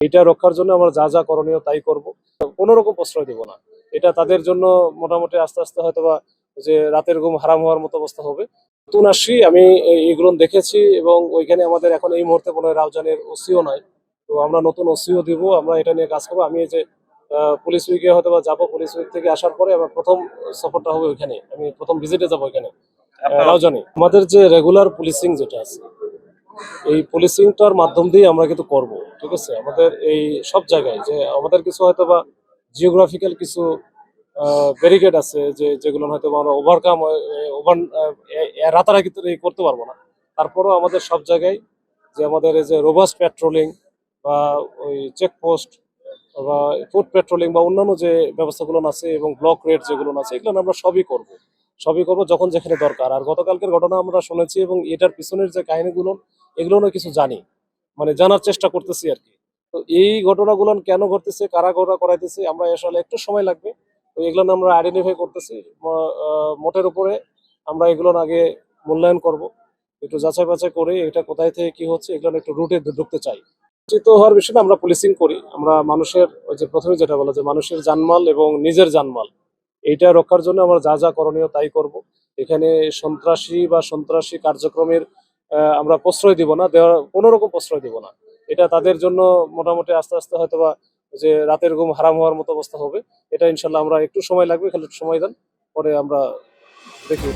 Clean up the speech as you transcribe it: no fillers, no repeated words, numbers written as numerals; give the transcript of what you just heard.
এটা রক্ষার জন্য আমরা যা যা করণীয় তাই করব, কোনো রকম প্রশ্রয় দিব না। এটা তাদের জন্য মোটামুটি আস্তে আস্তে হয়তোবা যে রাতের ঘুম হারাম হওয়ার মতো অবস্থা হবে। নতুন আসছি, আমি এগুলো দেখেছি এবং ওইখানে আমাদের এখন এই মুহূর্তে কোনো রাউজানের ওসিও নাই। তো আমরা নতুন ওসিও দিব, আমরা এটা নিয়ে কাজ করবো। আমি এই যে পুলিশ উইকে হয়তোবা যাবো, পুলিশ উইক থেকে আসার পরে আমার প্রথম সফরটা হবে ওইখানে, আমি প্রথম ভিজিটে যাবো ওইখানে রাউজানে। আমাদের যে রেগুলার পুলিশিং যেটা আছে, এই পুলিশিংটার মাধ্যম দিয়ে আমরা কিন্তু করব, ঠিক আছে। আমাদের এই সব জায়গায় যে আমাদের কিছু হয়তো বা জিওগ্রাফিক্যাল কিছু ব্যারিকেড আছে যেগুলো হয়তো আমরা ওভারকাম রাতারাতি করতে পারবো না। তারপরেও আমাদের সব জায়গায় যে আমাদের এই যে রোবাস্ট পেট্রোলিং বা ওই চেকপোস্ট বা ফুড পেট্রোলিং বা অন্যান্য যে ব্যবস্থাগুলো আছে এবং ব্লক রেড যেগুলো আছে, এগুলো আমরা সবই করব যখন যেখানে দরকার। আর গতকালকের ঘটনা আমরা শুনেছি এবং এটার পিছনের যে কাহিনীগুলো, এগুলো না কিছু জানি, মানে জানার চেষ্টা করতেছি আর কি। তো এই ঘটনাগুলো কেন ঘটতেছে, কারা করাইতেছে, আমরা আসলে একটু সময় লাগবে। তো এগুলো আমরা আইডেন্টিফাই করতেছি। মোটের উপরে আমরা এগুলো আগে মূল্যায়ন করব, একটু যাচাই বাছাই করে এটা কোথায় থেকে কি হচ্ছে এগুলো একটু রুটে ঢুকতে চাই। চিত হওয়ার বিষয়ে আমরা পুলিশিং করি, আমরা মানুষের ওই যে প্রথমে যেটা বলা যে মানুষের জানমাল এবং নিজের জানমাল, এইটা রক্ষার জন্য আমরা যা যা করণীয় তাই করব। এখানে সন্ত্রাসী বা সন্ত্রাসী কার্যক্রমের আমরা প্রশ্রয় দিব না, দেওয়ার কোনো রকম প্রশ্রয় দিব না। এটা তাদের জন্য মোটামুটি আস্তে আস্তে হয়তোবা যে রাতের ঘুম হারাম হওয়ার মতো অবস্থা হবে। এটা ইনশাল্লাহ আমরা একটু সময় লাগবে, খালি একটু সময় দেন, পরে আমরা দেখি।